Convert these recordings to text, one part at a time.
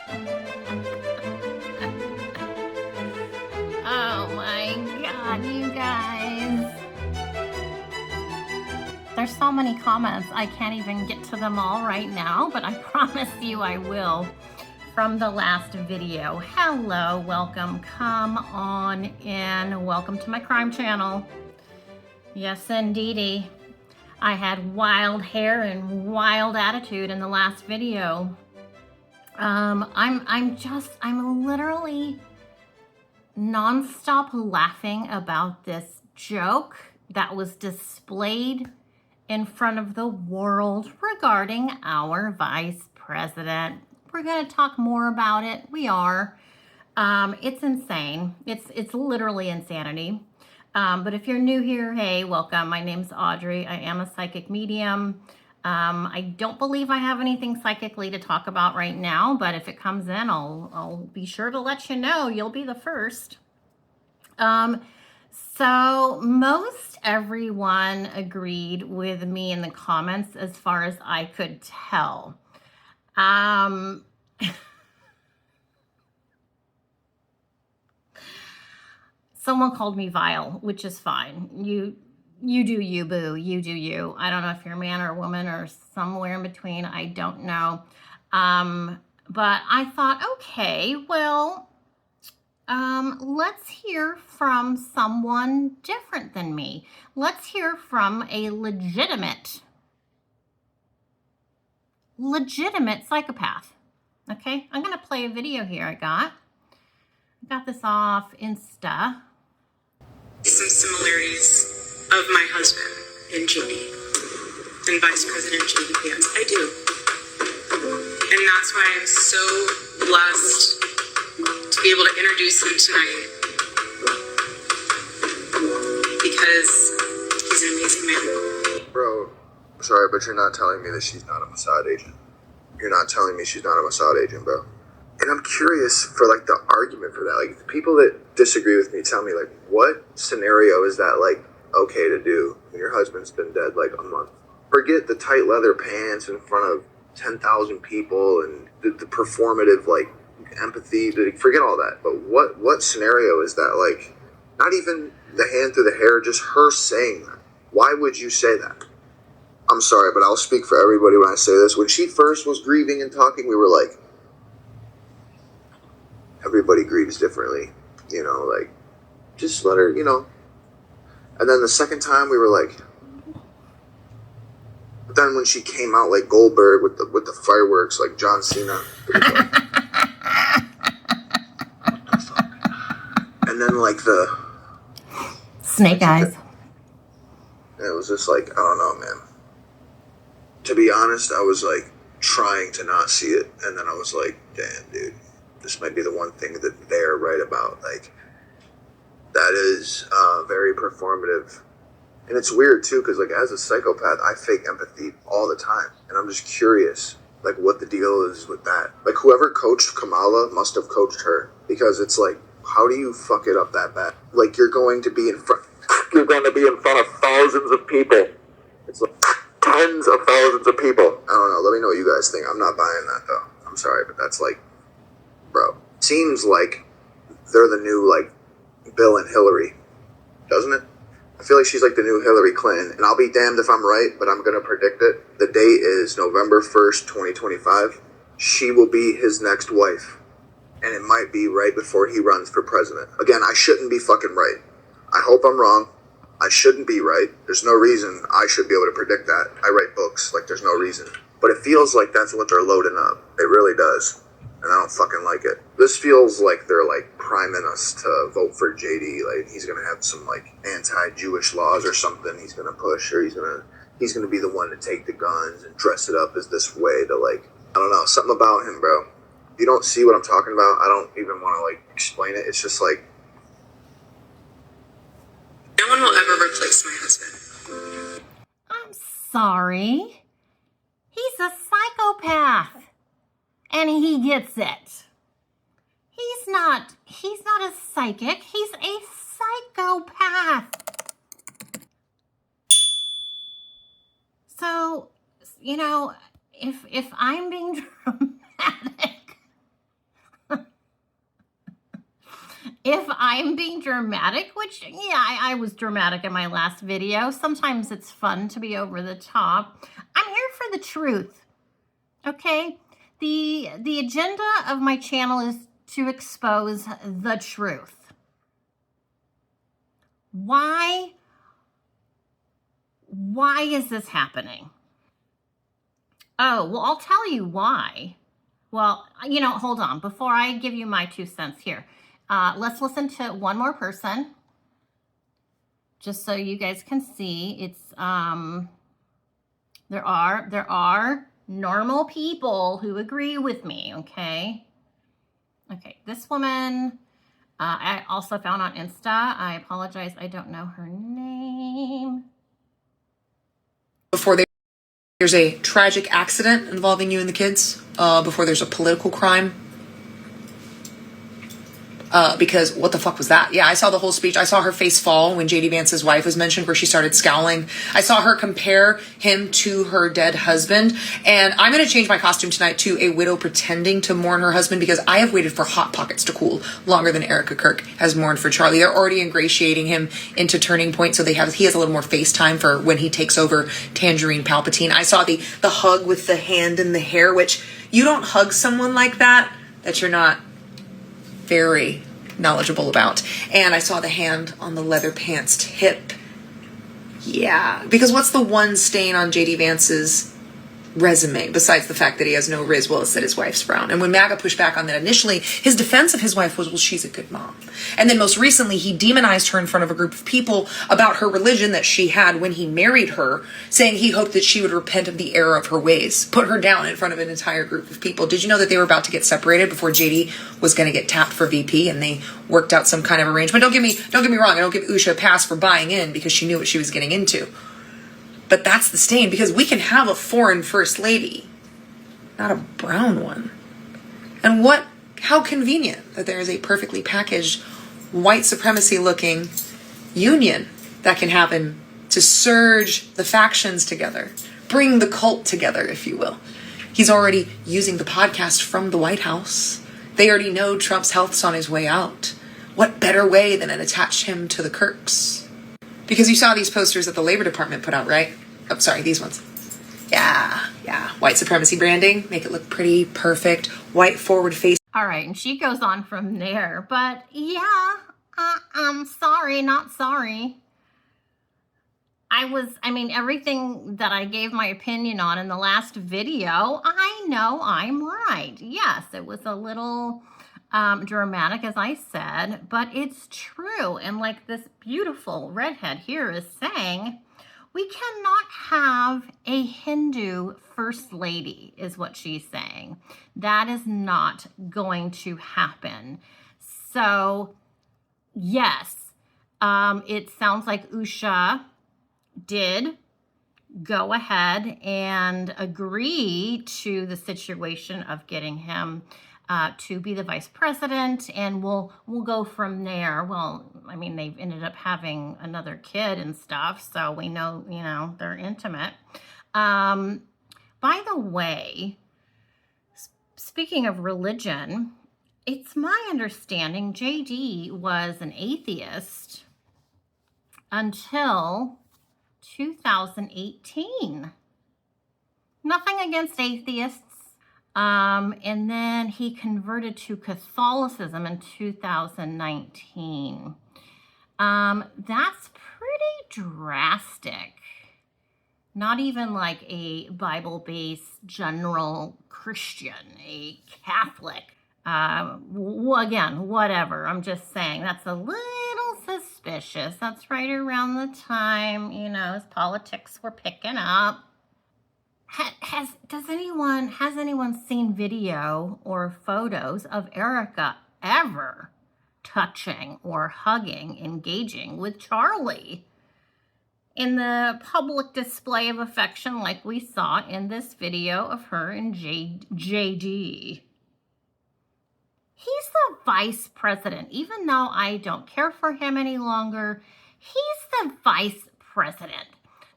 Oh my God, you guys. There's so many comments. I can't even get to them all right now, but I promise you I will. From the last video. Hello, welcome, come on in. Welcome to my crime channel. Yes, indeedy. I had wild hair and wild attitude in the last video. I'm literally nonstop laughing about this joke that was displayed in front of the world regarding our vice president. We're going to talk more about it. We are. It's insane. It's literally insanity. But if you're new here, hey, welcome. My name's Audrey. I am a psychic medium. I don't believe I have anything psychically to talk about right now, but if it comes in, I'll be sure to let you know. You'll be the first. So most everyone agreed with me in the comments as far as I could tell. Someone called me vile, which is fine. You do you, boo. You do you. I don't know if you're a man or a woman or somewhere in between. I don't know. But I thought, okay, well, let's hear from someone different than me. Let's hear from a legitimate psychopath. Okay, I'm gonna play a video here I got this off Insta. Some similarities of my husband and JD and Vice President JD Vance. I do. And that's why I'm so blessed to be able to introduce him tonight, because he's an amazing man. Bro, sorry, but you're not telling me that she's not a Mossad agent. You're not telling me she's not a Mossad agent, bro. And I'm curious for, like, the argument for that. Like, the people that disagree with me tell me, like, what scenario is that, like, okay to do when your husband's been dead, like, a month? Forget the tight leather pants in front of 10,000 people and the performative, like, empathy. Forget all that. But what scenario is that, like, not even the hand through the hair, just her saying that? Why would you say that? I'm sorry, but I'll speak for everybody when I say this. When she first was grieving and talking, we were like, everybody grieves differently, you know, like, just let her, you know. And then the second time we were like, but then when she came out like Goldberg with the fireworks, like John Cena, and then like the snake eyes. And it was just like, I don't know, man. To be honest, I was like trying to not see it, and then I was like, damn, dude. This might be the one thing that they're right about. Like, that is very performative. And it's weird, too, because, like, as a psychopath, I fake empathy all the time. And I'm just curious, like, what the deal is with that. Like, whoever coached Kamala must have coached her. Because it's like, how do you fuck it up that bad? Like, you're going to be in front of thousands of people. It's like tens of thousands of people. I don't know. Let me know what you guys think. I'm not buying that, though. I'm sorry, but that's like, bro, seems like they're the new, like, Bill and Hillary, doesn't it? I feel like she's like the new Hillary Clinton, and I'll be damned if I'm right, but I'm going to predict it. The date is November 1st, 2025. She will be his next wife, and it might be right before he runs for president. Again, I shouldn't be fucking right. I hope I'm wrong. I shouldn't be right. There's no reason I should be able to predict that. I write books, like there's no reason. But it feels like that's what they're loading up. It really does. And I don't fucking like it. This feels like they're, like, priming us to vote for JD. Like, he's gonna have some, like, anti-Jewish laws or something he's gonna push, or he's gonna be the one to take the guns and dress it up as this way to, like, I don't know, something about him, bro. If you don't see what I'm talking about, I don't even want to, like, explain it. It's just like, No one will ever replace my husband. I'm sorry. He's a psychopath. And he gets it. He's not a psychic. He's a psychopath. So, you know, if I'm being dramatic, if I'm being dramatic, which, yeah, I was dramatic in my last video. Sometimes it's fun to be over the top. I'm here for the truth, okay? The agenda of my channel is to expose the truth. Why is this happening? Oh, well, I'll tell you why. Well, hold on. Before I give you my 2 cents here, let's listen to one more person, just so you guys can see. It's there are normal people who agree with me. Okay. This woman, I also found on Insta. I apologize, I don't know her name. Before there's a tragic accident involving you and the kids, before there's a political crime. Because what the fuck was that? Yeah, I saw the whole speech. I saw her face fall when JD Vance's wife was mentioned, where she started scowling. I saw her compare him to her dead husband. And I'm going to change my costume tonight to a widow pretending to mourn her husband, because I have waited for Hot Pockets to cool longer than Erica Kirk has mourned for Charlie. They're already ingratiating him into Turning Point, so he has a little more face time for when he takes over Tangerine Palpatine. I saw the hug with the hand in the hair, which you don't hug someone like that you're not very knowledgeable about. And I saw the hand on the leather pants hip. Yeah, because what's the one stain on JD Vance's resume besides the fact that he has no riz? Well, it's that his wife's brown. And when MAGA pushed back on that initially, his defense of his wife was, well, she's a good mom. And then most recently, he demonized her in front of a group of people about her religion that she had when he married her, saying he hoped that she would repent of the error of her ways. Put her down in front of an entire group of people. Did you know that they were about to get separated before JD was going to get tapped for VP, and they worked out some kind of arrangement? Don't get me wrong. I don't give Usha a pass for buying in, because she knew what she was getting into. But that's the stain, because we can have a foreign first lady, not a brown one. And how convenient that there is a perfectly packaged white supremacy looking union that can happen to surge the factions together, bring the cult together, if you will. He's already using the podcast from the White House. They already know Trump's health's on his way out. What better way than to attach him to the Kirks? Because you saw these posters that the Labor Department put out, right? Oh, sorry, these ones. Yeah. White supremacy branding. Make it look pretty, perfect. White forward face. All right, and she goes on from there. But yeah, I'm sorry, not sorry. Everything that I gave my opinion on in the last video, I know I'm right. Yes, it was a little dramatic, as I said, but it's true. And like this beautiful redhead here is saying, we cannot have a Hindu first lady, is what she's saying. That is not going to happen. So yes, it sounds like Usha did go ahead and agree to the situation of getting him to be the vice president, and we'll go from there. Well, they've ended up having another kid and stuff, so we know, they're intimate. By the way, speaking of religion, it's my understanding JD was an atheist until 2018. Nothing against atheists. And then he converted to Catholicism in 2019. That's pretty drastic. Not even like a Bible-based general Christian, a Catholic. Again, whatever. I'm just saying that's a little suspicious. That's right around the time, his politics were picking up. Has anyone seen video or photos of Erica ever touching or hugging, engaging with Charlie in the public display of affection like we saw in this video of her and JD? He's the vice president. Even though I don't care for him any longer, he's the vice president.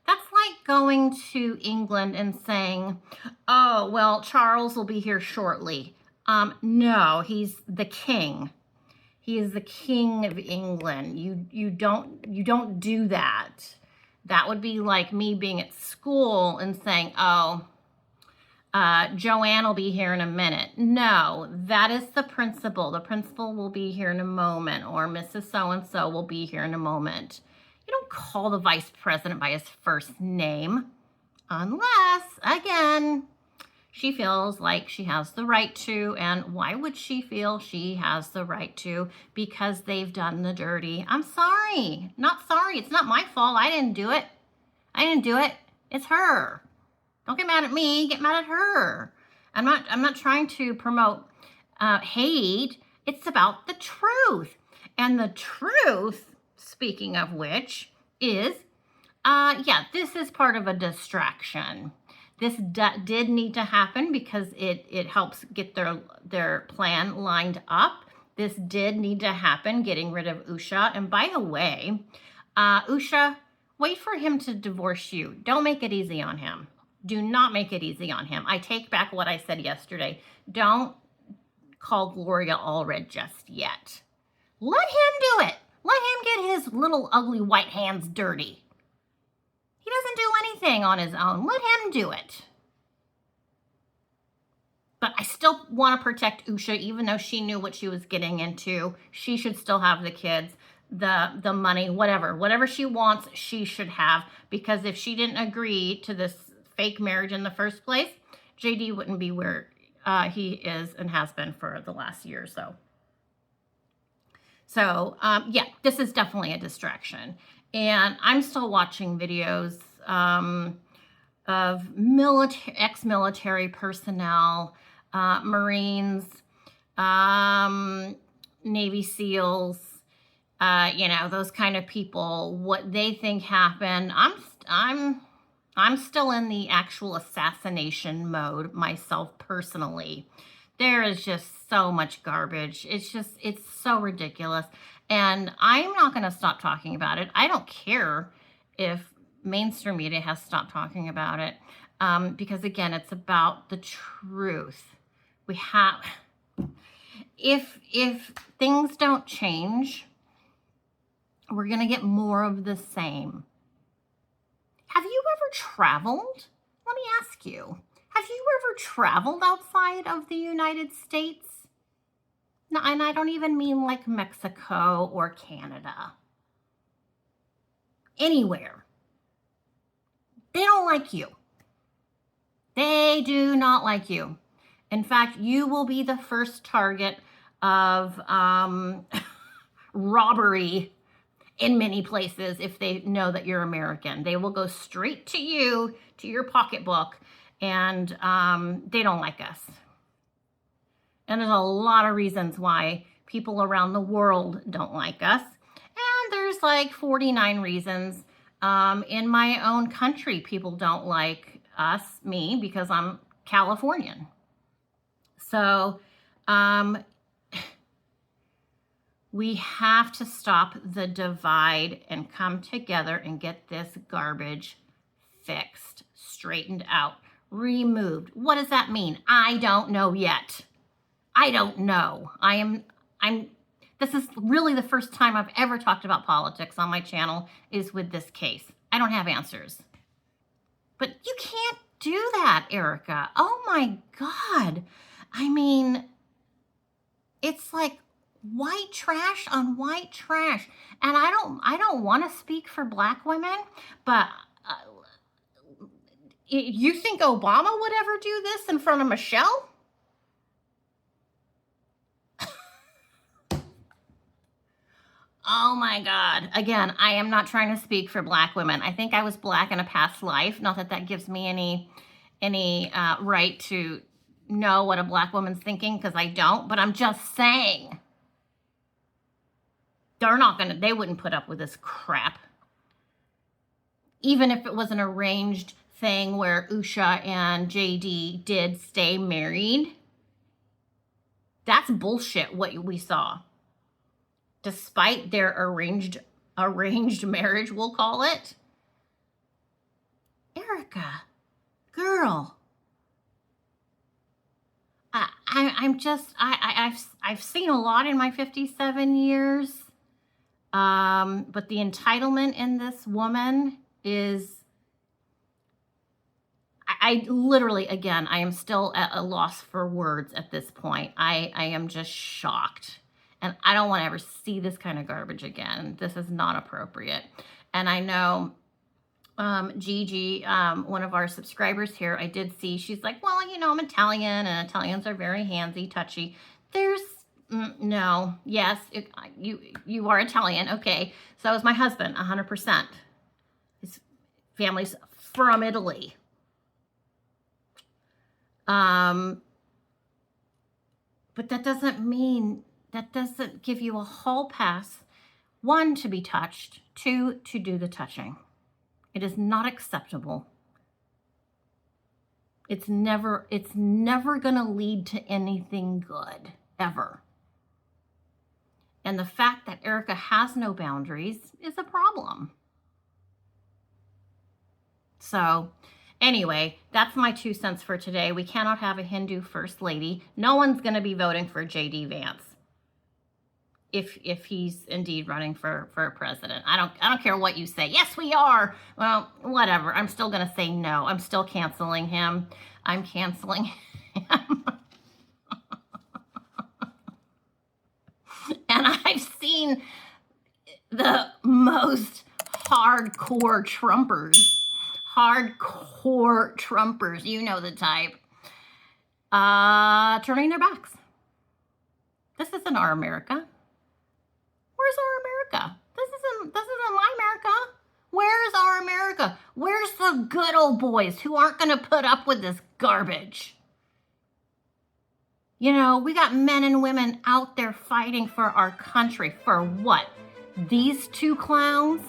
That's like going to England and saying, oh, well, Charles will be here shortly. No, he's the king. He is the king of England. You don't do that. That would be like me being at school and saying, oh, Joanne will be here in a minute. No, that is the principal. The principal will be here in a moment, or Mrs. So-and-so will be here in a moment. You don't call the vice president by his first name unless, again, she feels like she has the right to. And why would she feel she has the right to? Because they've done the dirty. I'm sorry. Not sorry. It's not my fault. I didn't do it. It's her. Don't get mad at me. Get mad at her. I'm not trying to promote hate. It's about the truth. And the truth, speaking of which, is, this is part of a distraction. This did need to happen because it helps get their plan lined up. This did need to happen, getting rid of Usha. And by the way, Usha, wait for him to divorce you. Don't make it easy on him. Do not make it easy on him. I take back what I said yesterday. Don't call Gloria Allred just yet. Let him do it. Let him get his little ugly white hands dirty. He doesn't do anything on his own. Let him do it. But I still want to protect Usha, even though she knew what she was getting into. She should still have the kids, the money, whatever she wants, she should have. Because if she didn't agree to this fake marriage in the first place, JD wouldn't be where he is and has been for the last year or so. So, this is definitely a distraction. And I'm still watching videos of ex-military personnel, Marines, Navy SEALs, those kind of people, what they think happened. I'm still in the actual assassination mode myself personally. There is just so much garbage. It's so ridiculous. And I'm not going to stop talking about it. I don't care if mainstream media has stopped talking about it. Because again, it's about the truth. If things don't change, we're going to get more of the same. Have you ever traveled? Let me ask you. Have you ever traveled outside of the United States? No, and I don't even mean like Mexico or Canada. Anywhere. They don't like you. They do not like you. In fact, you will be the first target of robbery in many places if they know that you're American. They will go straight to you, to your pocketbook, and they don't like us. And there's a lot of reasons why people around the world don't like us. And there's like 49 reasons in my own country people don't like me, because I'm Californian. So we have to stop the divide and come together and get this garbage fixed, straightened out, removed. What does that mean? I don't know yet. I don't know. This is really the first time I've ever talked about politics on my channel is with this case. I don't have answers. But you can't do that, Erica. Oh my God. I mean, it's like white trash on white trash. And I don't want to speak for Black women, but you think Obama would ever do this in front of Michelle? Oh my God. Again, I am not trying to speak for Black women. I think I was Black in a past life. Not that that gives me any right to know what a Black woman's thinking, because I don't, but I'm just saying. They wouldn't put up with this crap. Even if it was an arranged thing where Usha and JD did stay married. That's bullshit what we saw. Despite their arranged marriage, we'll call it. Erica, girl, I've seen a lot in my 57 years. But the entitlement in this woman is, I literally, again, I am still at a loss for words at this point. I am just shocked. And I don't want to ever see this kind of garbage again. This is not appropriate. And I know Gigi, one of our subscribers here, I did see, she's like, well, you know, I'm Italian and Italians are very handsy, touchy. There's no, yes, you are Italian. Okay. So is my husband, 100%. His family's from Italy. But that doesn't mean, that doesn't give you a hall pass, 1, to be touched, 2, to do the touching. It is not acceptable. It's never going to lead to anything good, ever. And the fact that Erica has no boundaries is a problem. So anyway, that's my 2 cents for today. We cannot have a Hindu first lady. No one's going to be voting for J.D. Vance if he's indeed running for president. I don't care what you say. Yes, we are. Well, whatever. I'm still going to say no. I'm still canceling him. I'm canceling him. And I've seen the most hardcore Trumpers, you know the type, turning their backs. This isn't our America. Where's our America? This isn't my America. Where's our America? Where's the good old boys who aren't going to put up with this garbage? You know, we got men and women out there fighting for our country. For what? These 2 clowns?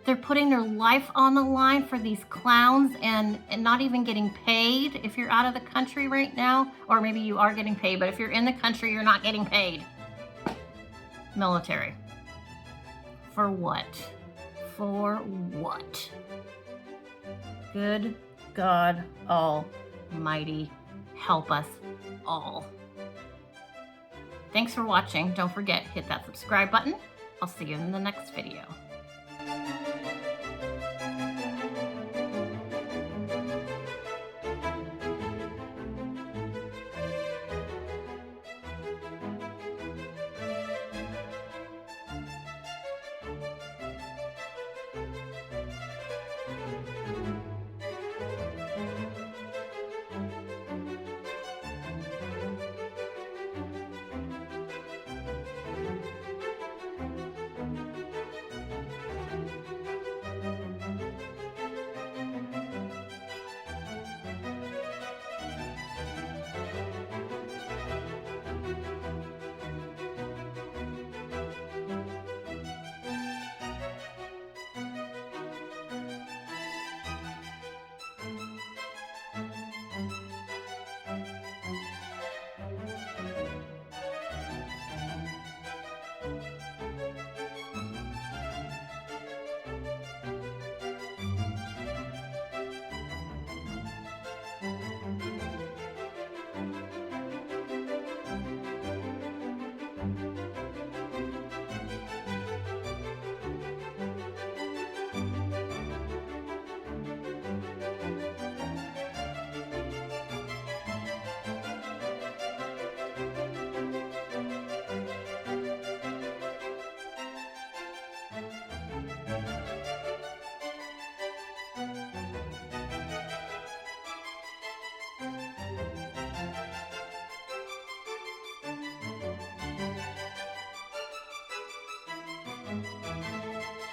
They're putting their life on the line for these clowns and not even getting paid if you're out of the country right now. Or maybe you are getting paid, but if you're in the country, you're not getting paid. Military. For what? For what? Good God Almighty, help us all. Thanks for watching. Don't forget, hit that subscribe button. I'll see you in the next video.